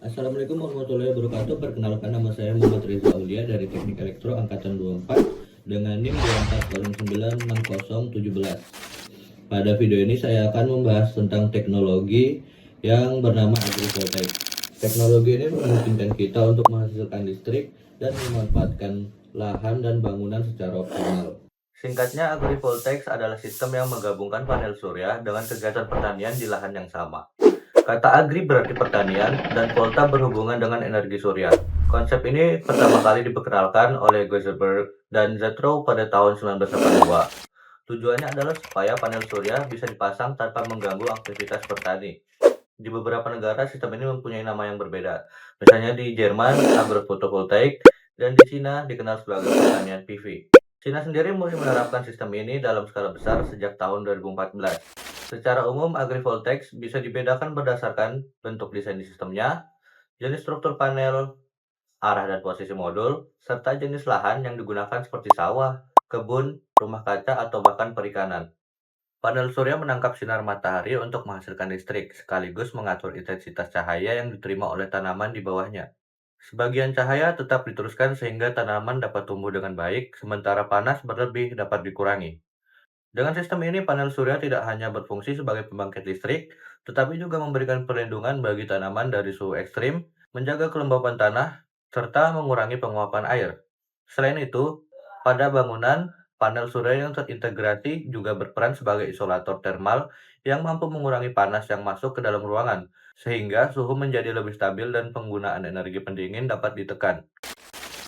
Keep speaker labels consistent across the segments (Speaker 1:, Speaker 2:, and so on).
Speaker 1: Assalamualaikum warahmatullahi wabarakatuh. Perkenalkan, nama saya Muhammad Reza Aulia dari Teknik Elektro Angkatan 24 dengan NIM 24096017. Pada video ini saya akan membahas tentang teknologi yang bernama agrivoltaik. Teknologi ini memungkinkan kita untuk menghasilkan listrik dan memanfaatkan lahan dan bangunan secara optimal. Singkatnya, agrivoltaik adalah sistem yang menggabungkan panel surya dengan kegiatan pertanian di lahan yang sama. Kata agri berarti pertanian, dan volta berhubungan dengan energi surya. Konsep ini pertama kali diperkenalkan oleh Geisenberg dan Zetro pada tahun 1982. Tujuannya adalah supaya panel surya bisa dipasang tanpa mengganggu aktivitas bertani. Di beberapa negara, sistem ini mempunyai nama yang berbeda. Misalnya di Jerman, agrofotovoltaik, dan di Cina dikenal sebagai pertanian PV. Cina sendiri mulai menerapkan sistem ini dalam skala besar sejak tahun 2014. Secara umum, agrivoltaik bisa dibedakan berdasarkan bentuk desain sistemnya, jenis struktur panel, arah dan posisi modul, serta jenis lahan yang digunakan seperti sawah, kebun, rumah kaca, atau bahkan perikanan. Panel surya menangkap sinar matahari untuk menghasilkan listrik, sekaligus mengatur intensitas cahaya yang diterima oleh tanaman di bawahnya. Sebagian cahaya tetap diteruskan sehingga tanaman dapat tumbuh dengan baik, sementara panas berlebih dapat dikurangi. Dengan sistem ini, panel surya tidak hanya berfungsi sebagai pembangkit listrik, tetapi juga memberikan perlindungan bagi tanaman dari suhu ekstrim, menjaga kelembapan tanah, serta mengurangi penguapan air. Selain itu, pada bangunan, panel surya yang terintegrasi juga berperan sebagai isolator termal yang mampu mengurangi panas yang masuk ke dalam ruangan, sehingga suhu menjadi lebih stabil dan penggunaan energi pendingin dapat ditekan.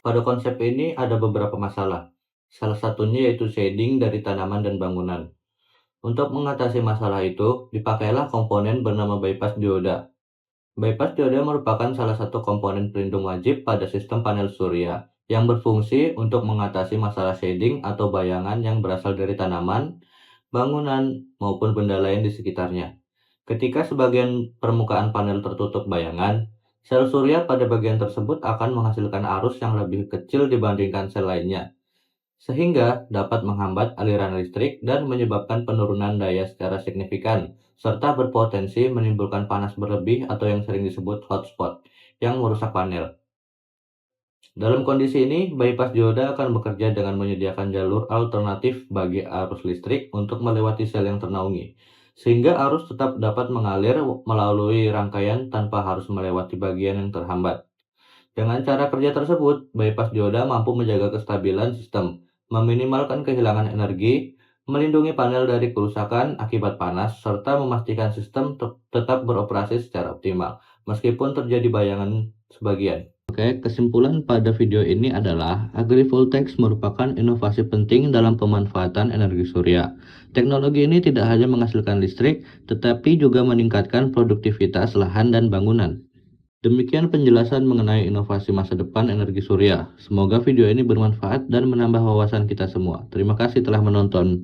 Speaker 1: Pada konsep ini ada beberapa masalah. Salah satunya yaitu shading dari tanaman dan bangunan. Untuk mengatasi masalah itu, dipakailah komponen bernama bypass dioda. Bypass dioda merupakan salah satu komponen pelindung wajib pada sistem panel surya yang berfungsi untuk mengatasi masalah shading atau bayangan yang berasal dari tanaman, bangunan, maupun benda lain di sekitarnya. Ketika sebagian permukaan panel tertutup bayangan, sel surya pada bagian tersebut akan menghasilkan arus yang lebih kecil dibandingkan sel lainnya, sehingga dapat menghambat aliran listrik dan menyebabkan penurunan daya secara signifikan, serta berpotensi menimbulkan panas berlebih atau yang sering disebut hotspot, yang merusak panel. Dalam kondisi ini, bypass dioda akan bekerja dengan menyediakan jalur alternatif bagi arus listrik untuk melewati sel yang ternaungi, sehingga arus tetap dapat mengalir melalui rangkaian tanpa harus melewati bagian yang terhambat. Dengan cara kerja tersebut, bypass dioda mampu menjaga kestabilan sistem, meminimalkan kehilangan energi, melindungi panel dari kerusakan akibat panas, serta memastikan sistem tetap beroperasi secara optimal, meskipun terjadi bayangan sebagian. Oke, kesimpulan pada video ini adalah agrivoltaik merupakan inovasi penting dalam pemanfaatan energi surya. Teknologi ini tidak hanya menghasilkan listrik, tetapi juga meningkatkan produktivitas lahan dan bangunan. Demikian penjelasan mengenai inovasi masa depan energi surya. Semoga video ini bermanfaat dan menambah wawasan kita semua. Terima kasih telah menonton.